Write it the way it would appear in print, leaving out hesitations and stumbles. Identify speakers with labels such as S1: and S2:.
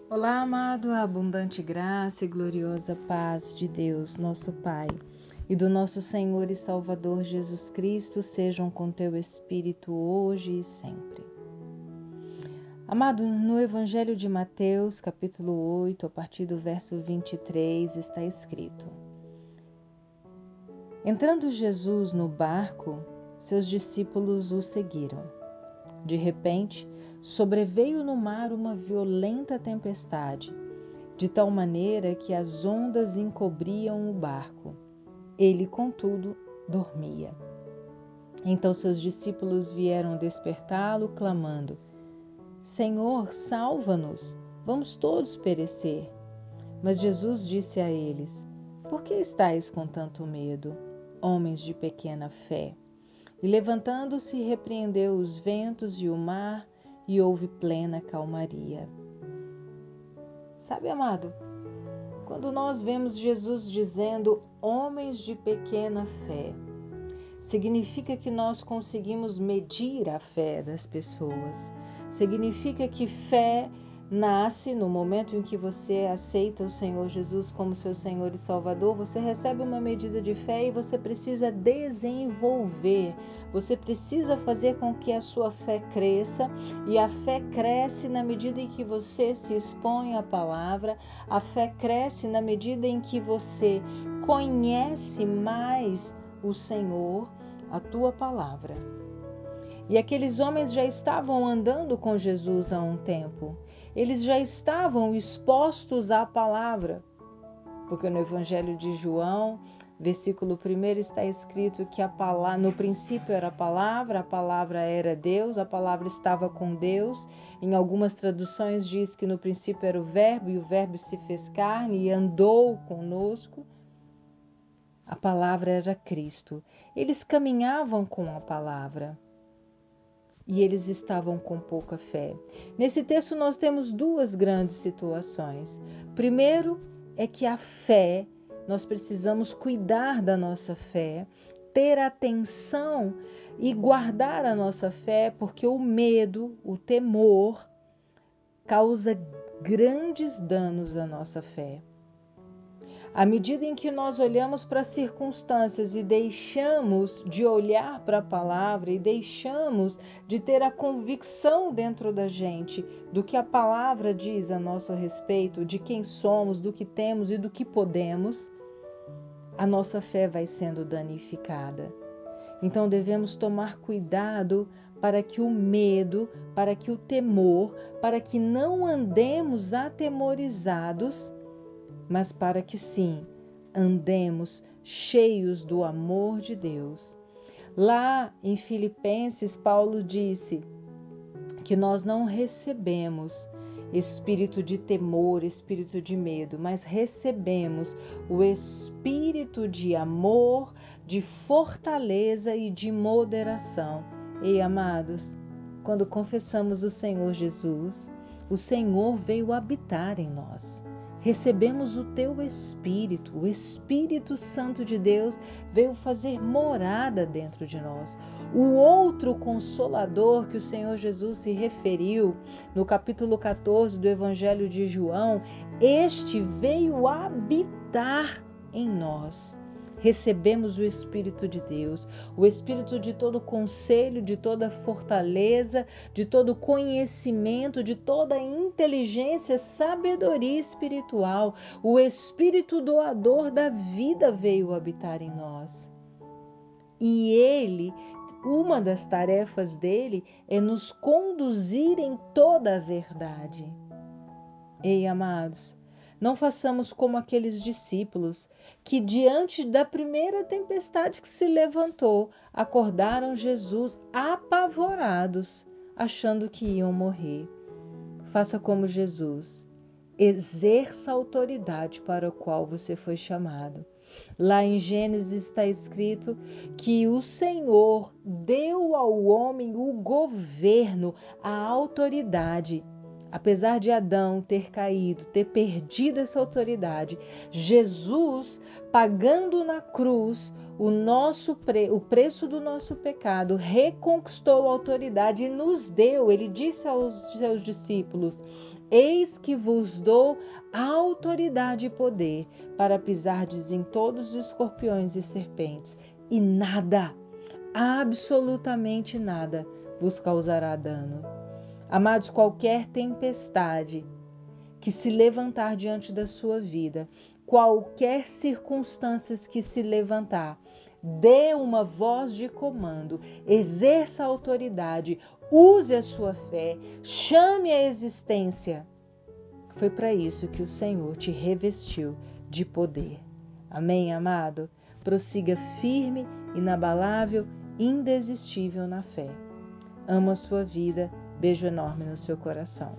S1: Olá, amado, a abundante graça e gloriosa paz de Deus, nosso Pai, e do nosso Senhor e Salvador Jesus Cristo sejam com teu Espírito hoje e sempre. Amado, no Evangelho de Mateus, capítulo 8, a partir do verso 23, está escrito: Entrando Jesus no barco, seus discípulos o seguiram. De repente, sobreveio no mar uma violenta tempestade, de tal maneira que as ondas encobriam o barco. Ele, contudo, dormia. Então seus discípulos vieram despertá-lo, clamando: Senhor, salva-nos, vamos todos perecer. Mas Jesus disse a eles: Por que estáis com tanto medo, homens de pequena fé? E levantando-se, repreendeu os ventos e o mar, e houve plena calmaria. Sabe, amado, quando nós vemos Jesus dizendo homens de pequena fé, significa que nós conseguimos medir a fé das pessoas. Significa que fé nasce no momento em que você aceita o Senhor Jesus como seu Senhor e Salvador. Você recebe uma medida de fé e você precisa desenvolver. Você precisa fazer com que a sua fé cresça, e a fé cresce na medida em que você se expõe à palavra. A fé cresce na medida em que você conhece mais o Senhor, a tua palavra. E aqueles homens já estavam andando com Jesus há um tempo. Eles já estavam expostos à palavra. Porque no Evangelho de João, versículo 1, está escrito que no princípio era a palavra era Deus, a palavra estava com Deus. Em algumas traduções diz que no princípio era o verbo, e o verbo se fez carne e andou conosco. A palavra era Cristo. Eles caminhavam com a palavra e eles estavam com pouca fé. Nesse texto nós temos duas grandes situações. Primeiro é que a fé, nós precisamos cuidar da nossa fé, ter atenção e guardar a nossa fé, porque o medo, o temor, causa grandes danos à nossa fé. À medida em que nós olhamos para as circunstâncias e deixamos de olhar para a palavra e deixamos de ter a convicção dentro da gente do que a palavra diz a nosso respeito, de quem somos, do que temos e do que podemos, a nossa fé vai sendo danificada. Então devemos tomar cuidado para que o medo, para que o temor, para que não andemos atemorizados, mas para que sim, andemos cheios do amor de Deus. Lá em Filipenses, Paulo disse que nós não recebemos espírito de temor, espírito de medo, mas recebemos o espírito de amor, de fortaleza e de moderação. Ei, amados, quando confessamos o Senhor Jesus, o Senhor veio habitar em nós. Recebemos o teu Espírito, o Espírito Santo de Deus veio fazer morada dentro de nós. O outro Consolador que o Senhor Jesus se referiu no capítulo 14 do Evangelho de João, este veio habitar em nós. Recebemos o Espírito de Deus, o Espírito de todo conselho, de toda fortaleza, de todo conhecimento, de toda inteligência, sabedoria espiritual. O Espírito doador da vida veio habitar em nós. E Ele, uma das tarefas dele é nos conduzir em toda a verdade. Ei, amados, não façamos como aqueles discípulos que, diante da primeira tempestade que se levantou, acordaram Jesus apavorados, achando que iam morrer. Faça como Jesus. Exerça a autoridade para a qual você foi chamado. Lá em Gênesis está escrito que o Senhor deu ao homem o governo, a autoridade. Apesar de Adão ter caído, ter perdido essa autoridade, Jesus, pagando na cruz o preço do nosso pecado, reconquistou a autoridade e nos deu. Ele disse aos seus discípulos: eis que vos dou autoridade e poder para pisardes em todos os escorpiões e serpentes, e nada, absolutamente nada, vos causará dano. Amados, qualquer tempestade que se levantar diante da sua vida, qualquer circunstância que se levantar, dê uma voz de comando, exerça a autoridade, use a sua fé, chame a existência. Foi para isso que o Senhor te revestiu de poder. Amém, amado? Prossiga firme, inabalável, indesistível na fé. Amo a sua vida. Beijo enorme no seu coração.